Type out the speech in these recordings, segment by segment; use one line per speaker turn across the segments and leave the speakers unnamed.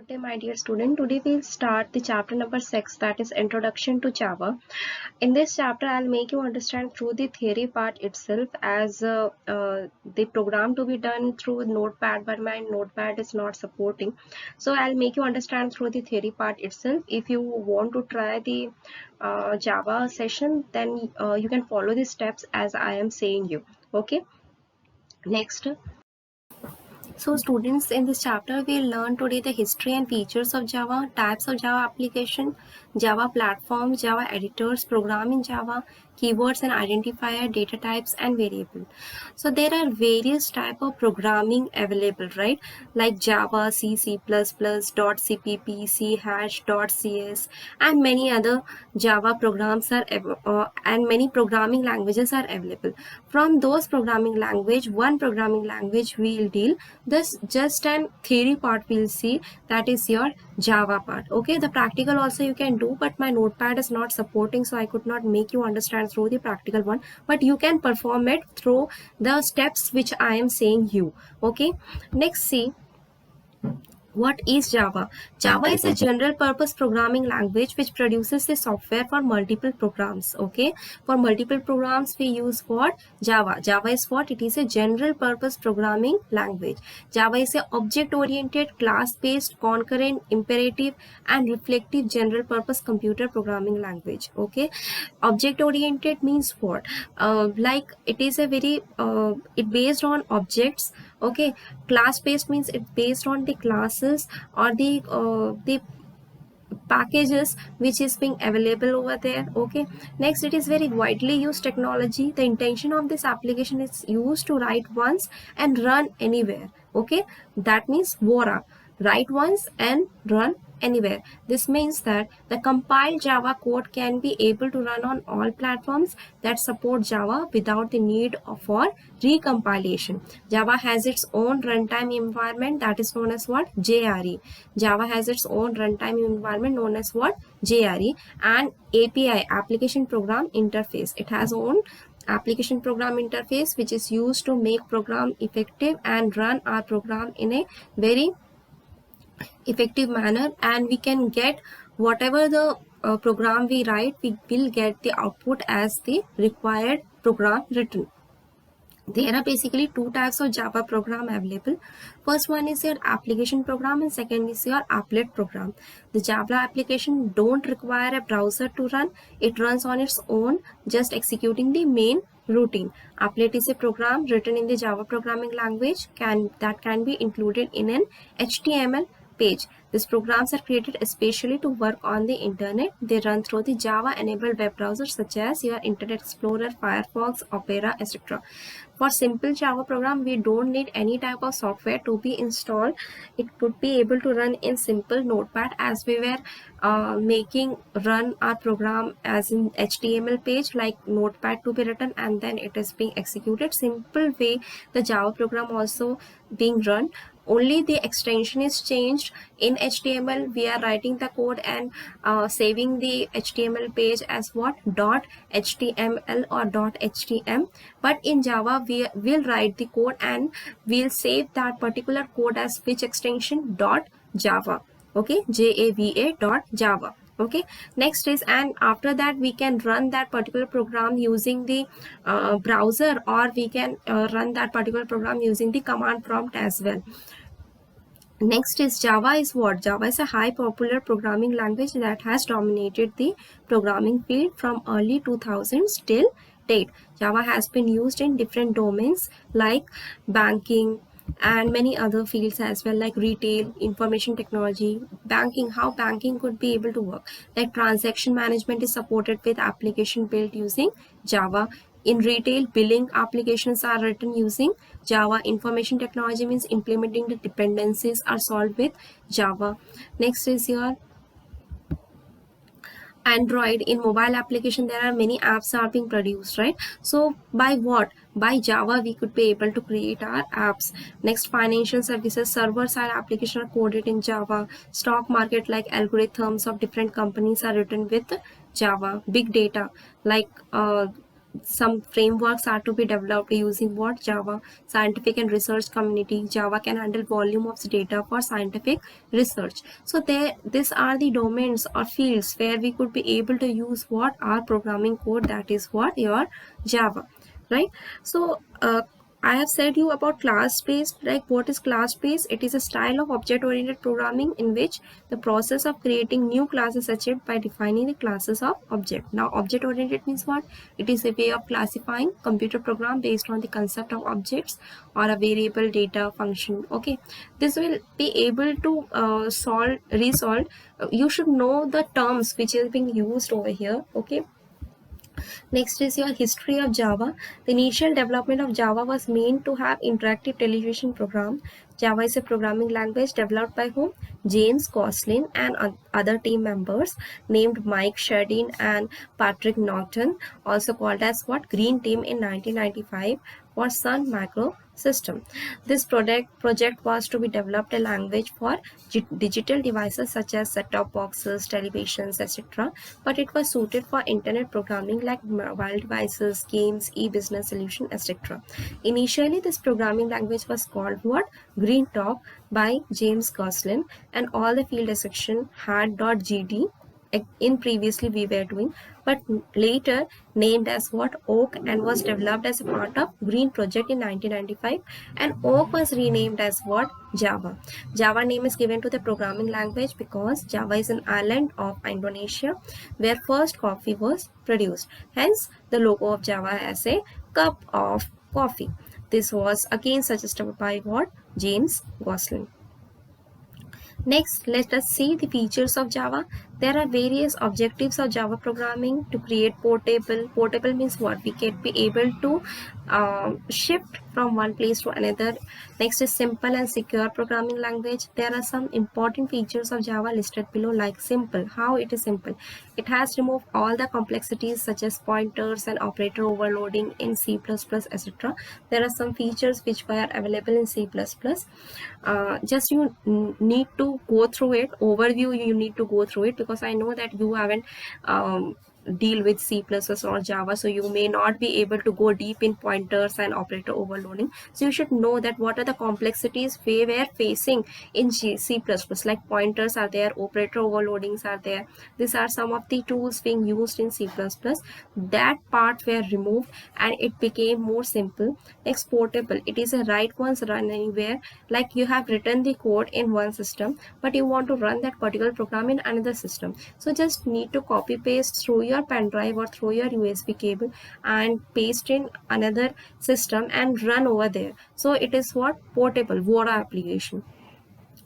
Good day, my dear student. Today we'll start the chapter number 6, that is Introduction to Java. In this chapter, I'll make you understand through the theory part itself, as the program to be done through Notepad, but my Notepad is not supporting. So I'll make you understand through the theory part itself. If you want to try the Java session, then you can follow the steps as I am saying you. Okay. Next. So students, in this chapter we'll learn today the history and features of Java, types of Java application, Java platforms, Java editors, program in Java, keywords and identifier, data types and variable. So there are various type of programming available, right? Like Java, C, C++, .cpp, C#, .cs and many other Java programs are and many programming languages are available. From those programming language, one programming language we'll deal. This just an theory part we'll see, that is your Java part. Okay, the practical also you can do, but my Notepad is not supporting, so I could not make you understand through the practical one, but you can perform it through the steps which I am saying you. Okay, next, see what is Java. Java is a general purpose programming language which produces the software for multiple programs. Okay, for multiple programs we use what? Java. Java is what? It is a general purpose programming language. Java is a object oriented, class based, concurrent, imperative and reflective general purpose computer programming language. Okay, object oriented means what? Like it is a very it based on objects. Okay, class based means it's based on the classes or the packages which is being available over there. Okay, next, it is very widely used technology. The intention of this application is used to write once and run anywhere. Okay, that means VORA, write once and run anywhere. This means that the compiled Java code can be able to run on all platforms that support Java without the need for recompilation. Java has its own runtime environment, that is known as what? JRE. Java has its own runtime environment known as what? JRE. And API, application program interface. It has own application program interface which is used to make program effective and run our program in a very effective manner, and we can get whatever the program we write, we will get the output as the required program written. There are basically two types of Java program available. First one is your application program and second is your applet program. The Java application don't require a browser to run. It runs on its own, just executing the main routine. Applet is a program written in the Java programming language that can be included in an HTML page. These programs are created especially to work on the internet. They run through the Java-enabled web browsers such as your Internet Explorer, Firefox, Opera, etc. For simple Java program, we don't need any type of software to be installed. It could be able to run in simple Notepad, as we were making run our program as in HTML page, like Notepad to be written and then it is being executed. Simple way the Java program also being run. Only the extension is changed. In HTML we are writing the code and saving the HTML page as what? .html or .htm. But in Java we will write the code and we'll save that particular code as which extension? .java. Okay, java.java. Okay, next is, and after that we can run that particular program using the browser, or we can run that particular program using the command prompt as well. Next is Java is what? Java is a high popular programming language that has dominated the programming field from early 2000s till date. Java has been used in different domains like banking and many other fields as well, like retail, information technology, banking, how banking could be able to work. Like transaction management is supported with application built using Java. In retail, billing applications are written using Java. Information technology means implementing the dependencies are solved with Java. Next is your Android. In mobile application there are many apps are being produced, right? So by what? By Java we could be able to create our apps. Next, financial services, server side application are coded in Java. Stock market, like algorithms of different companies are written with Java. Big data, like some frameworks are to be developed using what? Java. Scientific and research community. Java can handle volume of data for scientific research. So these are the domains or fields where we could be able to use what? Our programming code, that is what? Your Java, right? So I have said you about class-based. Like, what is class-based? It is a style of object-oriented programming in which the process of creating new classes is achieved by defining the classes of object. Now, object-oriented means what? It is a way of classifying computer program based on the concept of objects or a variable, data, function. Okay, this will be able to resolve. You should know the terms which is being used over here. Okay. Next is your history of Java. The initial development of Java was meant to have interactive television program. Java is a programming language developed by whom? James Gosling and other team members named Mike Sheridan and Patrick Norton, also called as what? Green Team in 1995 for Sun Microsystem. This project was to be developed a language for digital devices such as set-top boxes, televisions, etc. But it was suited for internet programming like mobile devices, games, e-business solution, etc. Initially, this programming language was called what? Green Talk by James Gosling, and all the field description had .gd in previously we were doing, but later named as what? Oak, and was developed as a part of Green Project in 1995, and Oak was renamed as what? Java. Java name is given to the programming language because Java is an island of Indonesia where first coffee was produced. Hence, the logo of Java as a cup of coffee. This was again suggested by what? James Gosling. Next, let us see the features of Java. There are various objectives of Java programming to create portable. Portable means what? We can be able to shift from one place to another. Next is simple and secure programming language. There are some important features of Java listed below, like simple. How it is simple? It has removed all the complexities such as pointers and operator overloading in C++, etc. There are some features which were available in C++. Just you need to go through it. Overview, you need to go through it because I know that you haven't deal with C++ or Java, so you may not be able to go deep in pointers and operator overloading. So you should know that what are the complexities we were facing in C++, like pointers are there, operator overloadings are there. These are some of the tools being used in C++. That part were removed and it became more simple. Next, portable. It is a write once, run anywhere. Like, you have written the code in one system, but you want to run that particular program in another system. So just need to copy paste through your pen drive or through your USB cable and paste in another system and run over there. So it is what? Portable, Vora application.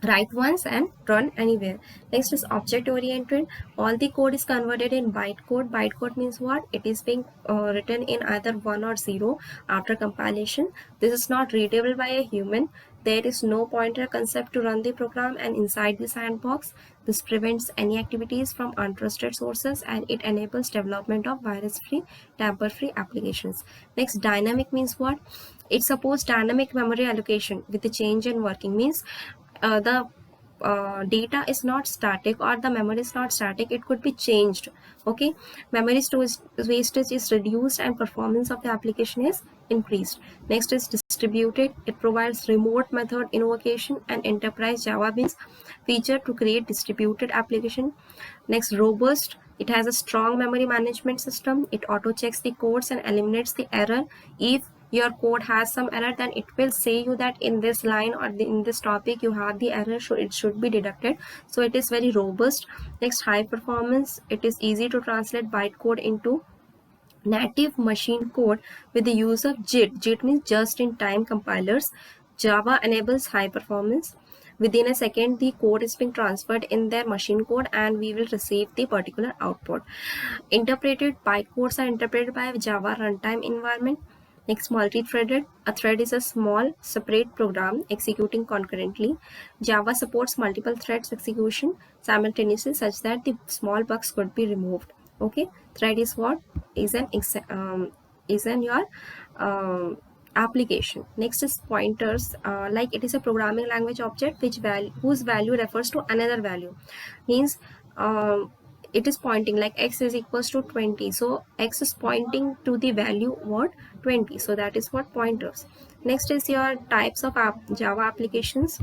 Write once and run anywhere. Next is object oriented. All the code is converted in bytecode. Bytecode means what? It is being written in either 1 or 0 after compilation. This is not readable by a human. There is no pointer concept to run the program, and inside the sandbox, this prevents any activities from untrusted sources, and it enables development of virus-free, tamper-free applications. Next, dynamic means what? It supports dynamic memory allocation with the change in working. Means the data is not static, or the memory is not static, it could be changed. Okay, memory storage wastage is reduced and performance of the application is increased. Next is distributed. It provides remote method invocation and enterprise Java beans feature to create distributed application. Next, robust. It has a strong memory management system. It auto checks the codes and eliminates the error. If your code has some error, then it will say you that in this line or in this topic you have the error, so it should be deducted. So it is very robust. Next, high performance. It is easy to translate bytecode into native machine code with the use of JIT. JIT means just in time compilers. Java enables high performance. Within a second, the code is being transferred in their machine code and we will receive the particular output. Interpreted bytecodes are interpreted by a Java runtime environment. Next, multi-threaded. A thread is a small separate program executing concurrently. Java supports multiple threads execution simultaneously such that the small bugs could be removed. Okay, thread is what? Is an your application. Next is pointers. Like, it is a programming language object whose value refers to another value. Means it is pointing like x is equals to 20, so x is pointing to the value what 20, so that is what pointers. Next is your types of Java applications.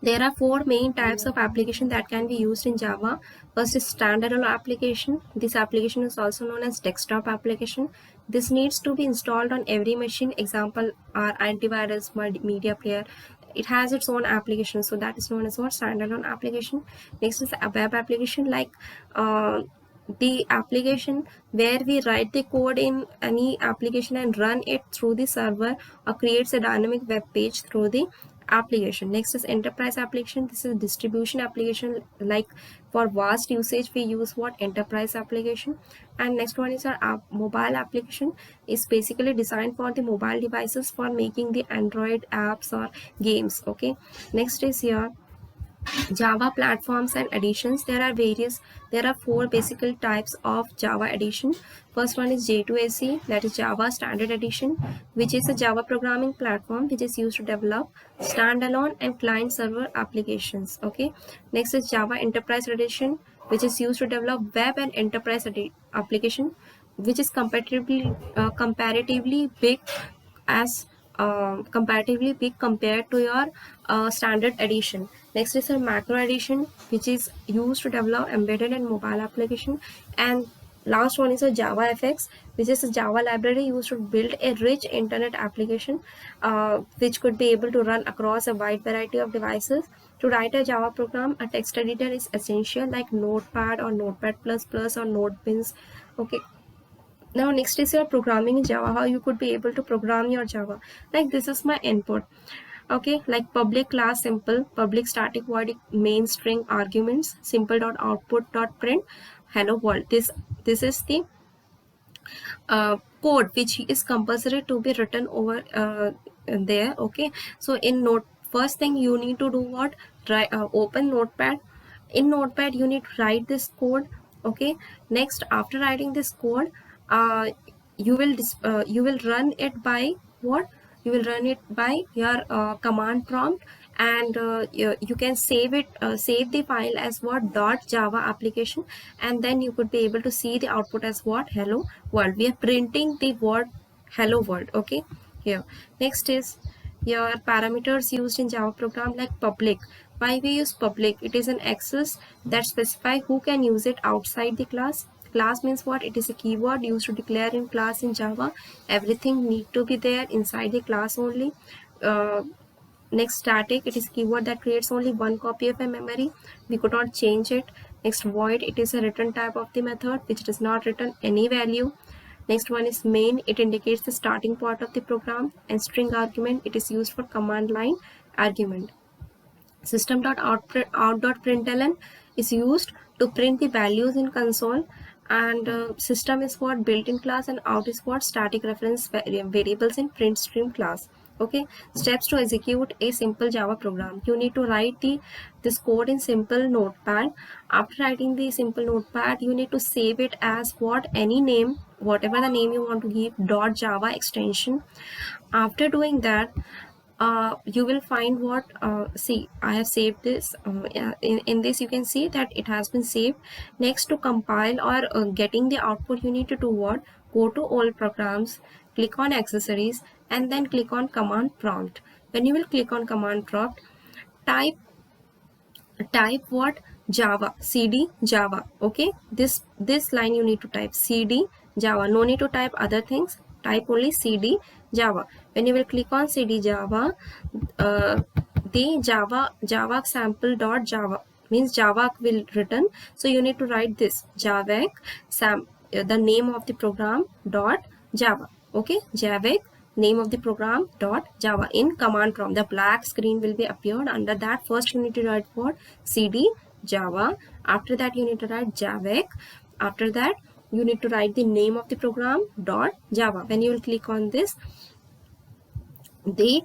There are four main types of application that can be used in Java. First is standalone application. This application is also known as desktop application. This needs to be installed on every machine. Example are antivirus, media player. It has its own application, so that is known as what standalone application. Next is a web application, like the application where we write the code in any application and run it through the server, or creates a dynamic web page through the application. Next is enterprise application. This is distribution application, like for vast usage we use what enterprise application. And next one is our mobile application. Is basically designed for the mobile devices for making the Android apps or games. Okay, next is here Java platforms and editions. There are four basic types of Java edition. First one is J2SE, that is Java Standard Edition, which is a Java programming platform which is used to develop standalone and client server applications. Okay. Next is Java Enterprise Edition, which is used to develop web and enterprise application, which is comparatively big as comparatively big compared to your standard edition. Next is a macro edition, which is used to develop embedded and mobile application. And last one is a JavaFX, which is a Java library used to build a rich internet application, which could be able to run across a wide variety of devices. To write a Java program, a text editor is essential, like Notepad or Notepad++ or NoteBeans. Okay. Now next is your programming in Java, how you could be able to program your Java. Like this is my input. Okay, like public class simple, public static void main string arguments, simple dot output dot print hello world. This is the code which is compulsory to be written over there. Okay, so in first thing you need to do what, try open Notepad. In Notepad you need to write this code. Okay, next after writing this code, you will run it by what, you will run it by your command prompt, and you can save it, save the file as what .java application, and then you could be able to see the output as what hello world. We are printing the word hello world. Okay, here next is your parameters used in Java program, like public. Why we use public? It is an access that specify who can use it outside the class. Class means what? It is a keyword used to declare in class in Java. Everything need to be there inside the class only. Next, static. It is keyword that creates only one copy of a memory. We could not change it. Next, void. It is a return type of the method which does not return any value. Next one is main. It indicates the starting part of the program. And string argument. It is used for command line argument. System.out.println is used to print the values in console, and system is what built-in class, and out is what static reference variables in print stream class. Okay, steps to execute a simple Java program. You need to write this code in simple Notepad. After writing the simple Notepad, you need to save it as what, any name, whatever the name you want to give, .java extension. After doing that, you will find what, see, I have saved this. In this you can see that it has been saved. Next, to compile or getting the output, you need to do what, go to all programs, click on accessories, and then click on command prompt. When you will click on command prompt, type what, Java, cd Java. Okay, this line you need to type cd Java, no need to type other things, type only cd Java. When you will click on cd Java, the Java sample.java means Java will return. So you need to write this Javak the name of the program .java. Okay, Javak name of the program .java in command prompt. The black screen will be appeared. Under that, first you need to write what, cd Java. After that you need to write Javak. After that you need to write the name of the program .java. When you will click on this, to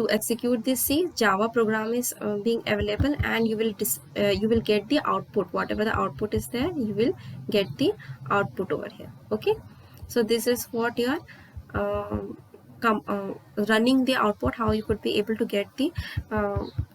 execute this, see, Java program is being available, and you will get the output. Whatever the output is there, you will get the output over here. Okay, so this is what your running the output, how you could be able to get the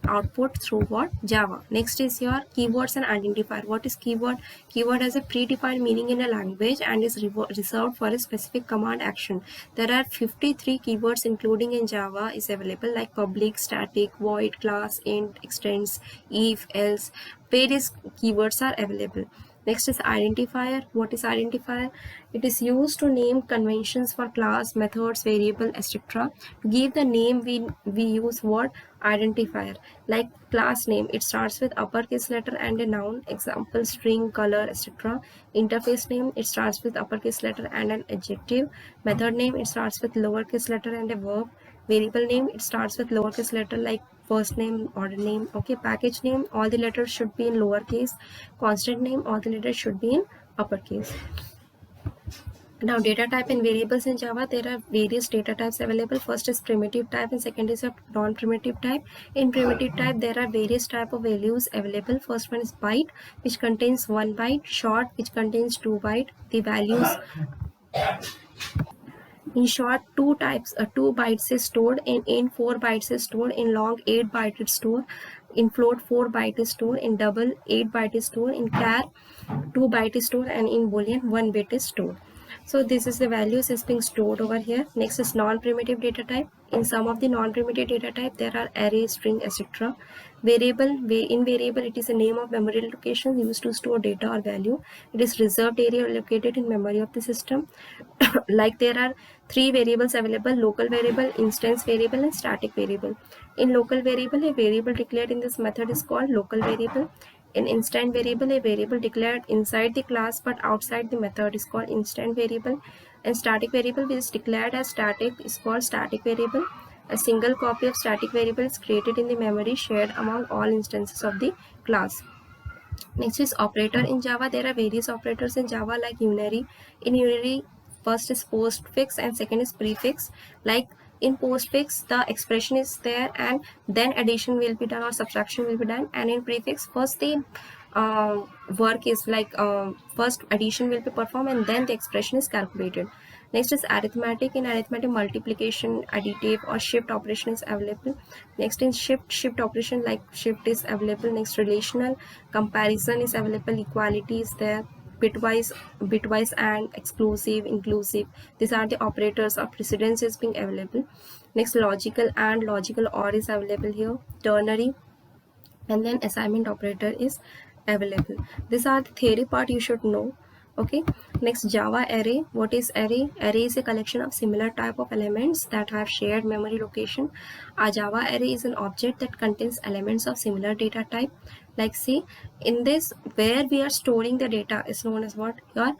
output through what? Java. Next is your keywords and identifier. What is keyword? Keyword has a predefined meaning in a language and is reserved for a specific command action. There are 53 keywords including in Java is available, like public, static, void, class, int, extends, if, else. Various keywords are available. Next is identifier. What is identifier? It is used to name conventions for class, methods, variable, etc. To give the name, we use what? Identifier. Like class name, it starts with uppercase letter and a noun, example string, color, etc. Interface name, it starts with uppercase letter and an adjective. Method name, it starts with lowercase letter and a verb. Variable name, it starts with lowercase letter like first name, order name. Okay, package name, all the letters should be in lowercase. Constant name, all the letters should be in uppercase. Now, data type and variables in Java, there are various data types available. First is primitive type and second is a non-primitive type. In primitive type, there are various type of values available. First one is byte, which contains 1 byte, short, which contains 2 byte. The values in short, 2 bytes is stored, in 4 bytes is stored, in long 8 bytes is stored, in float 4 bytes is stored, in double 8 bytes is stored, in char 2 bytes is stored, and in boolean 1 bit is stored. So this is the values is being stored over here. Next is non-primitive data type. In some of the non-primitive data type, there are array, string, etc. Variable, in variable, it is a name of memory location used to store data or value. It is reserved area located in memory of the system. Like there are 3 variables available: local variable, instance variable, and static variable. In local variable, a variable declared in this method is called local variable. In instant variable, a variable declared inside the class but outside the method is called instant variable. And static variable, which is declared as static, is called static variable. A single copy of static variable is created in the memory shared among all instances of the class. Next is operator in Java. There are various operators in Java like unary. In unary, first is postfix and second is prefix. Like in postfix, the expression is there and then addition will be done or subtraction will be done. And in prefix, first the work is like first addition will be performed and then the expression is calculated. Next is arithmetic. In arithmetic, multiplication, additive, or shift operation is available. Next in shift operation like shift is available. Next, relational, comparison is available, equality is there, bitwise and exclusive, inclusive. These are the operators of precedence is being available. Next, logical and logical or is available here. Ternary, and then assignment operator is available. These are the theory part you should know. Okay, next, Java array. What is array? Array is a collection of similar type of elements that have shared memory location. A Java array is an object that contains elements of similar data type. Like see, in this where we are storing the data is known as what? Your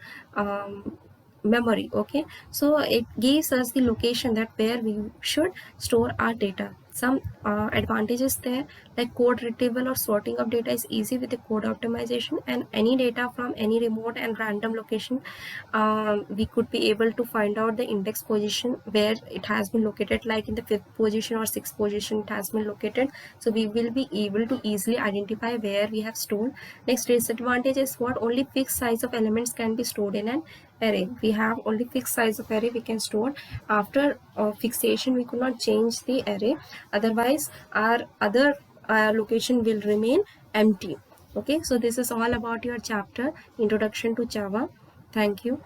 memory. Okay, so it gives us the location that where we should store our data. Some advantages there, like code retrieval or sorting of data is easy with the code optimization, and any data from any remote and random location, we could be able to find out the index position where it has been located, like in the 5th position or 6th position it has been located. So we will be able to easily identify where we have stored. Next, disadvantage is what? Only fixed size of elements can be stored in an array. We have only fixed size of array we can store. After fixation, we could not change the array, otherwise our other location will remain empty. Okay, so this is all about your chapter Introduction to Java. Thank you.